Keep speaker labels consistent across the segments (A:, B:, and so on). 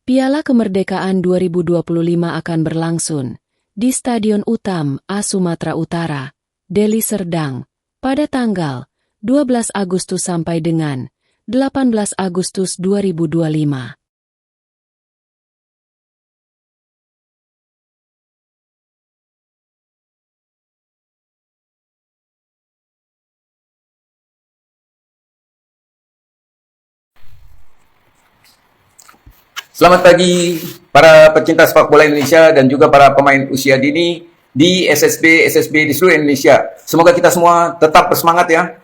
A: Piala Kemerdekaan 2025 akan berlangsung di Stadion Utam A Sumatera Utara, Deli Serdang, pada tanggal 12 Agustus sampai dengan 18 Agustus 2025.
B: Selamat pagi para pecinta sepak bola Indonesia dan juga para pemain usia dini di SSB di seluruh Indonesia. Semoga kita semua tetap bersemangat ya.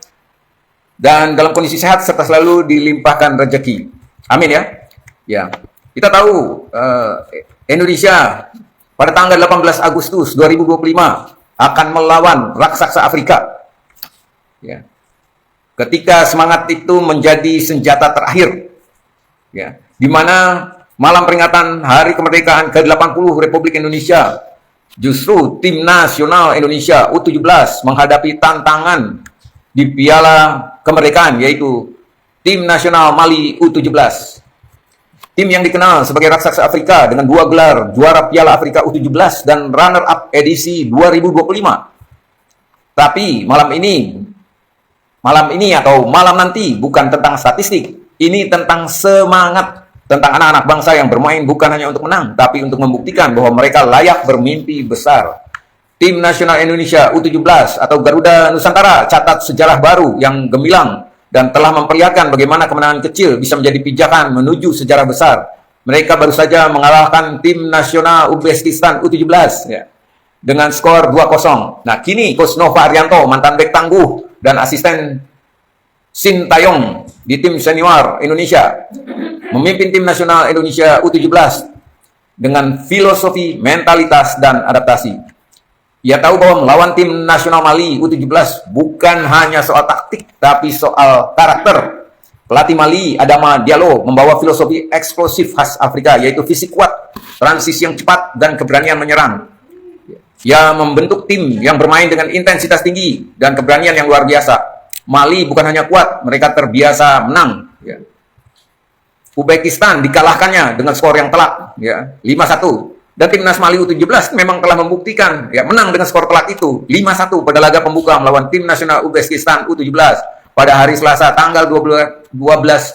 B: Dan dalam kondisi sehat serta selalu dilimpahkan rezeki. Amin ya. Ya. Kita tahu Indonesia pada tanggal 18 Agustus 2025 akan melawan raksasa Afrika. Ya. Ketika semangat itu menjadi senjata terakhir. Ya, di mana malam peringatan Hari Kemerdekaan ke-80 Republik Indonesia, justru tim nasional Indonesia U17 menghadapi tantangan di Piala Kemerdekaan, yaitu tim nasional Mali U17. Tim yang dikenal sebagai raksasa Afrika dengan 2 gelar juara Piala Afrika U17 dan runner-up edisi 2025. Tapi malam ini atau malam nanti bukan tentang statistik, ini tentang semangat. Tentang anak-anak bangsa yang bermain bukan hanya untuk menang, tapi untuk membuktikan bahwa mereka layak bermimpi besar. Tim nasional Indonesia U17 atau Garuda Nusantara catat sejarah baru yang gemilang dan telah memperlihatkan bagaimana kemenangan kecil bisa menjadi pijakan menuju sejarah besar. Mereka baru saja mengalahkan tim nasional Uzbekistan U17 ya, dengan skor 2-0. Nah, kini Coach Nova Arianto, mantan bek tangguh dan asisten Shin Taeyong di tim senior Indonesia, memimpin tim nasional Indonesia U17 dengan filosofi, mentalitas, dan adaptasi. Ia tahu bahwa melawan tim nasional Mali U17 bukan hanya soal taktik, tapi soal karakter. Pelatih Mali, Adama Diallo, membawa filosofi eksplosif khas Afrika, yaitu fisik kuat, transisi yang cepat, dan keberanian menyerang. Ia membentuk tim yang bermain dengan intensitas tinggi dan keberanian yang luar biasa. Mali bukan hanya kuat, mereka terbiasa menang. Ya. Uzbekistan dikalahkannya dengan skor yang telak, ya, 5-1. Dan timnas Mali U17 memang telah membuktikan ya, menang dengan skor telak itu 5-1 pada laga pembuka melawan tim nasional Uzbekistan U17 pada hari Selasa tanggal 12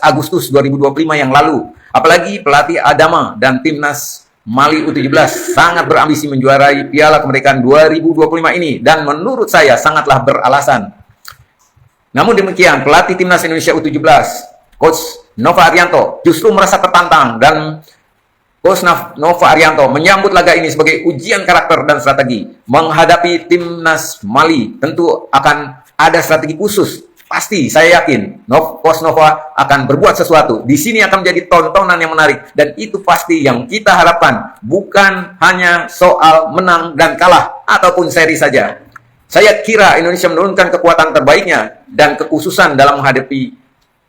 B: Agustus 2025 yang lalu. Apalagi pelatih Adama dan timnas Mali U17 sangat berambisi menjuarai Piala Kemerdekaan 2025 ini dan menurut saya sangatlah beralasan. Namun demikian, pelatih timnas Indonesia U17, Coach Nova Arianto, justru merasa tertantang dan Coach Nova Arianto menyambut laga ini sebagai ujian karakter dan strategi. Menghadapi timnas Mali tentu akan ada strategi khusus. Pasti, saya yakin Coach Nova akan berbuat sesuatu. Di sini akan menjadi tontonan yang menarik dan itu pasti yang kita harapkan. Bukan hanya soal menang dan kalah ataupun seri saja. Saya kira Indonesia menurunkan kekuatan terbaiknya dan kekhususan dalam menghadapi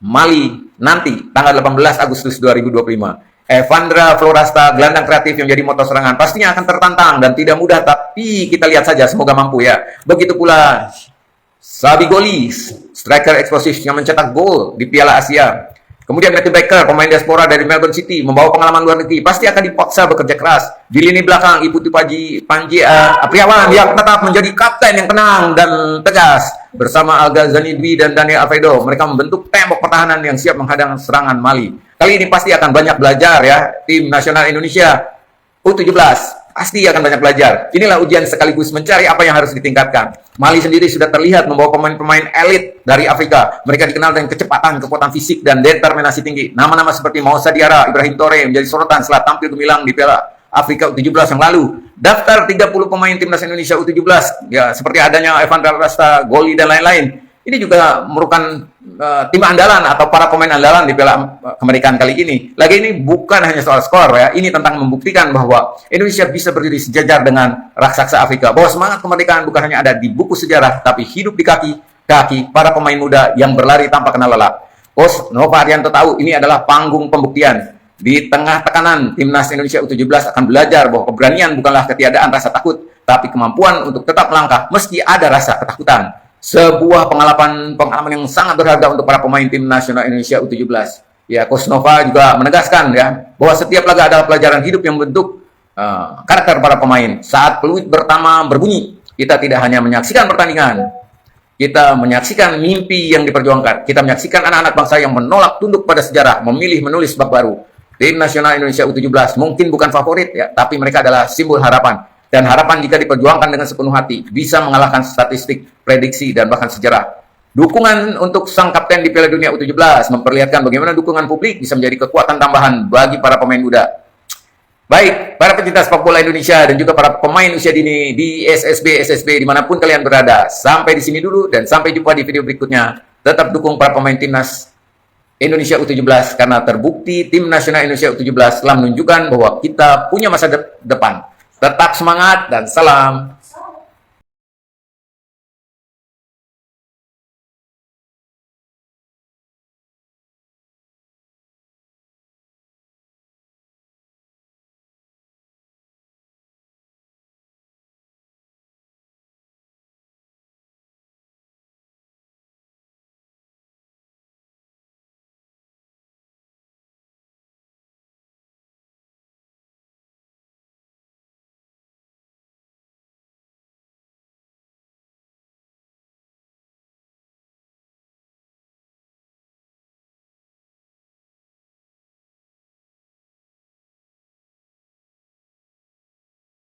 B: Mali nanti, tanggal 18 Agustus 2025. Evandra Florasta, gelandang kreatif yang jadi motor serangan, pastinya akan tertantang dan tidak mudah, tapi kita lihat saja, semoga mampu ya. Begitu pula Sabi Goli, striker eksplosif yang mencetak gol di Piala Asia. Kemudian Matthew Baker, pemain diaspora dari Melbourne City, membawa pengalaman luar negeri, pasti akan dipaksa bekerja keras. Di lini belakang, Iputu Panji Apriawan yang tetap menjadi kapten yang tenang dan tegas. Bersama Alga Zanidwi dan Daniel Alfredo, mereka membentuk tembok pertahanan yang siap menghadang serangan Mali. Kali ini pasti akan banyak belajar ya, tim nasional Indonesia U17. Pasti akan banyak belajar. Inilah ujian sekaligus mencari apa yang harus ditingkatkan. Mali sendiri sudah terlihat membawa pemain-pemain elit dari Afrika. Mereka dikenal dengan kecepatan, kekuatan fisik, dan determinasi tinggi. Nama-nama seperti Moussa Diarra, Ibrahim Toure menjadi sorotan setelah tampil gemilang di Piala Afrika U17 yang lalu. Daftar 30 pemain timnas Indonesia U17, ya seperti adanya Evandra Rasta, Goli, dan lain-lain. Ini juga merupakan tim andalan atau para pemain andalan di Piala Kemerdekaan kali ini. Lagi ini bukan hanya soal skor ya, ini tentang membuktikan bahwa Indonesia bisa berdiri sejajar dengan raksasa Afrika. Bahwa semangat kemerdekaan bukan hanya ada di buku sejarah, tapi hidup di kaki para pemain muda yang berlari tanpa kenal lelah. Coach Nova Arianto tahu ini adalah panggung pembuktian. Di tengah tekanan, timnas Indonesia U17 akan belajar bahwa keberanian bukanlah ketiadaan rasa takut, tapi kemampuan untuk tetap melangkah meski ada rasa ketakutan. Sebuah pengalaman yang sangat berharga untuk para pemain tim nasional Indonesia U17. Ya, Coach Nova juga menegaskan ya bahwa setiap laga adalah pelajaran hidup yang membentuk karakter para pemain. Saat peluit pertama berbunyi, kita tidak hanya menyaksikan pertandingan, kita menyaksikan mimpi yang diperjuangkan. Kita menyaksikan anak-anak bangsa yang menolak tunduk pada sejarah, memilih menulis bab baru. Tim nasional Indonesia U17 mungkin bukan favorit ya, tapi mereka adalah simbol harapan. Dan harapan jika diperjuangkan dengan sepenuh hati bisa mengalahkan statistik, prediksi, dan bahkan sejarah. Dukungan untuk sang kapten di Piala Dunia U17 memperlihatkan bagaimana dukungan publik bisa menjadi kekuatan tambahan bagi para pemain muda. Baik, para pecinta sepak bola Indonesia dan juga para pemain usia dini di SSB dimanapun kalian berada. Sampai di sini dulu dan sampai jumpa di video berikutnya. Tetap dukung para pemain timnas Indonesia U17 karena terbukti tim nasional Indonesia U17 telah menunjukkan bahwa kita punya masa depan. Tetap semangat dan salam